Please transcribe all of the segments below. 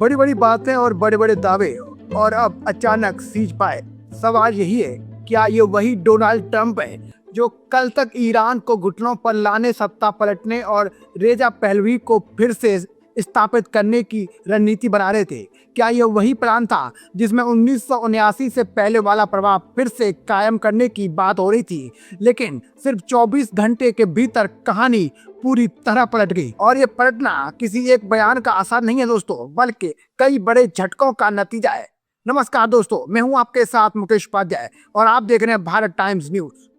बड़ी बड़ी बातें और बड़े बड़े दावे और अब अचानक सीज फायर। सवाल यही है, क्या ये वही डोनाल्ड ट्रंप है जो कल तक ईरान को घुटनों पर लाने, सत्ता पलटने और रेजा पहलवी को फिर से स्थापित करने की रणनीति बना रहे थे? क्या यह वही प्लान था जिसमें 1979 से पहले वाला प्रभाव फिर से कायम करने की बात हो रही थी, लेकिन सिर्फ 24 घंटे के भीतर कहानी पूरी तरह पलट गई? और ये पलटना किसी एक बयान का असर नहीं है दोस्तों, बल्कि कई बड़े झटकों का नतीजा है। नमस्कार दोस्तों, मैं हूं आपके साथ मुकेश उपाध्याय और आप देख रहे हैं भारत टाइम्स न्यूज।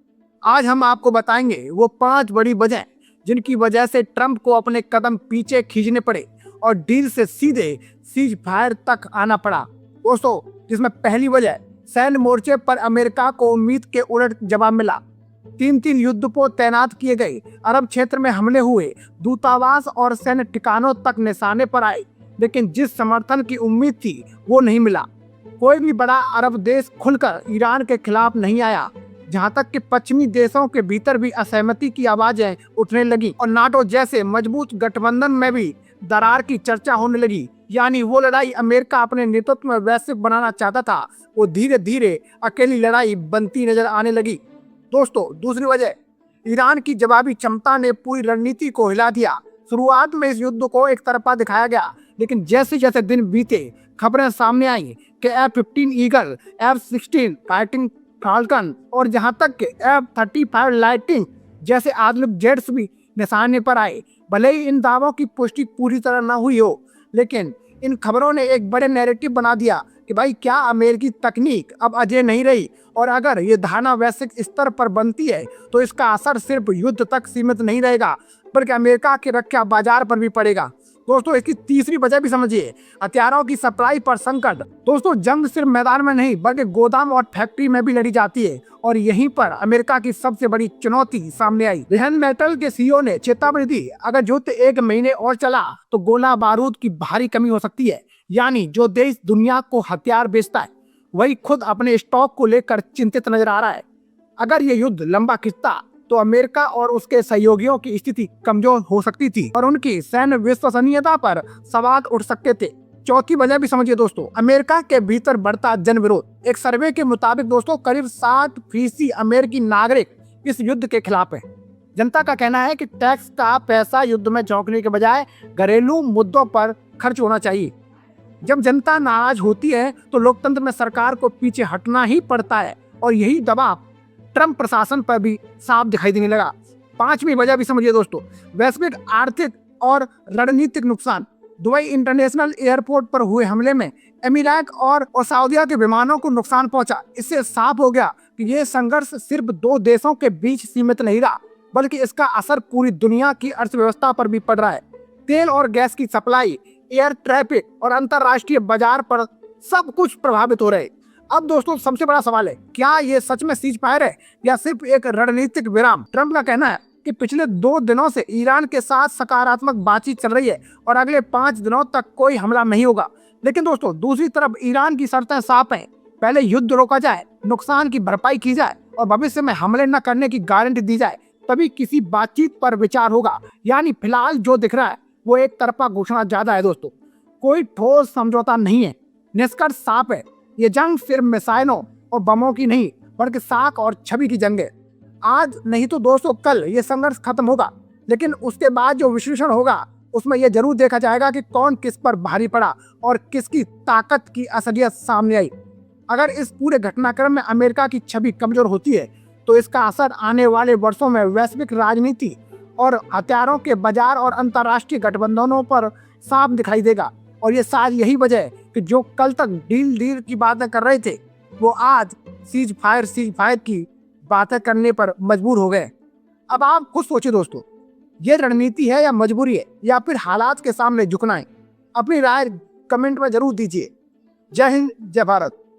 आज हम आपको बताएंगे वो 5 बड़ी वजह जिनकी वजह से ट्रंप को अपने कदम पीछे खींचने पड़े और डील से सीधे सीज फायर तक आना पड़ा दोस्तों। जिसमें पहली वजह, सैन्य मोर्चे पर अमेरिका को उम्मीद के उलट जवाब मिला। 3 युद्धपोत तैनात किए गए, अरब क्षेत्र में हमले हुए, दूतावास और सैन्य ठिकानों तक निशाने पर आए, लेकिन जिस समर्थन की उम्मीद थी वो नहीं मिला। कोई भी बड़ा अरब देश खुलकर ईरान के खिलाफ नहीं आया, जहां तक कि पश्चिमी देशों के भीतर भी असहमति की आवाजें उठने लगी और नाटो जैसे मजबूत गठबंधन में भी दरार की चर्चा होने लगी। यानी वो लड़ाई अमेरिका अपने नेतृत्व में वैश्विक बनाना चाहता था, वो धीरे धीरे अकेली लड़ाई बनती नजर आने लगी दोस्तों। दूसरी वजह, ईरान की जवाबी क्षमता ने पूरी रणनीति को हिला दिया। शुरुआत में इस युद्ध को एक तरफा दिखाया गया, लेकिन जैसे जैसे दिन बीते खबरें सामने आई कि F-15 eagle, F-16 fighting falcon और जहां तक के F-35 लाइटिंग जैसे आधुनिक जेट्स भी निशाने पर आए। भले ही इन दावों की पुष्टि पूरी तरह न हुई हो, लेकिन इन खबरों ने एक बड़े नैरेटिव बना दिया कि भाई क्या अमेरिकी तकनीक अब अजय नहीं रही, और अगर ये धारणा वैश्विक स्तर पर बनती है तो इसका असर सिर्फ युद्ध तक सीमित नहीं रहेगा, बल्कि अमेरिका के रक्षा बाजार पर भी पड़ेगा दोस्तों। इसकी तीसरी वजह भी समझिए, हथियारों की सप्लाई पर संकट। दोस्तों, जंग सिर्फ मैदान में नहीं बल्कि गोदाम और फैक्ट्री में भी लड़ी जाती है, और यहीं पर अमेरिका की सबसे बड़ी चुनौती सामने आई। रेहन मेटल के सीईओ ने चेतावनी दी, अगर युद्ध 1 महीने और चला तो गोला बारूद की भारी कमी हो सकती है। यानी जो देश दुनिया को हथियार बेचता है वही खुद अपने स्टॉक को लेकर चिंतित नजर आ रहा है। अगर ये युद्ध लंबा खिंचता तो अमेरिका और उसके सहयोगियों की स्थिति कमजोर हो सकती थी और उनकी सैन्य विश्वसनीयता पर सवाल उठ सकते थे। चौथी वजह भी समझिए दोस्तों, अमेरिका के भीतर बढ़ता जन विरोध। एक सर्वे के मुताबिक दोस्तों करीब 60% अमेरिकी नागरिक इस युद्ध के खिलाफ है। जनता का कहना है कि टैक्स का पैसा युद्ध में झोंकने के बजाय घरेलू मुद्दों पर खर्च होना चाहिए। जब जनता नाराज होती है तो लोकतंत्र में सरकार को पीछे हटना ही पड़ता है, और यही दबाव ट्रंप प्रशासन पर भी साफ दिखाई देने लगा। 5वीं वजह भी समझिए दोस्तों, वैश्विक आर्थिक और रणनीतिक नुकसान। दुबई इंटरनेशनल एयरपोर्ट पर हुए हमले में एमिरात और सऊदीया के विमानों को नुकसान पहुंचा। इससे साफ हो गया कि यह संघर्ष सिर्फ 2 देशों के बीच सीमित नहीं रहा, बल्कि इसका असर पूरी दुनिया की अर्थव्यवस्था पर भी पड़ रहा है। तेल और गैस की सप्लाई, एयर ट्रैफिक और अंतरराष्ट्रीय बाजार पर सब कुछ प्रभावित हो रहे। अब दोस्तों सबसे बड़ा सवाल है, क्या ये सच में सीज फायर है या सिर्फ एक रणनीतिक विराम? ट्रंप का कहना है कि पिछले 2 दिनों से ईरान के साथ सकारात्मक बातचीत चल रही है और अगले 5 दिनों तक कोई हमला नहीं होगा। लेकिन दोस्तों दूसरी तरफ ईरान की शर्तें साफ हैं, पहले युद्ध रोका जाए, नुकसान की भरपाई की जाए और भविष्य में हमले न करने की गारंटी दी जाए, तभी किसी बातचीत पर विचार होगा। यानी फिलहाल जो दिख रहा है वो एक तरफा घोषणा ज्यादा है दोस्तों, कोई ठोस समझौता नहीं है। निष्कर्ष साफ है, ये जंग सिर्फ मिसाइलों और बमों की नहीं बल्कि साख और छवि की जंग है। आज नहीं तो दोस्तों कल ये संघर्ष खत्म होगा, लेकिन उसके बाद जो विश्लेषण होगा उसमें यह जरूर देखा जाएगा कि कौन किस पर भारी पड़ा और किसकी ताकत की असलियत सामने आई। अगर इस पूरे घटनाक्रम में अमेरिका की छवि कमजोर होती है तो इसका असर आने वाले वर्षों में वैश्विक राजनीति और हथियारों के बाजार और अंतर्राष्ट्रीय गठबंधनों पर साफ दिखाई देगा। और ये शायद यही वजह है कि जो कल तक डील की बातें कर रहे थे वो आज सीज फायर की बातें करने पर मजबूर हो गए। अब आप खुद सोचिए दोस्तों, ये रणनीति है या मजबूरी है या फिर हालात के सामने झुकना है? अपनी राय कमेंट में जरूर दीजिए। जय हिंद, जय भारत।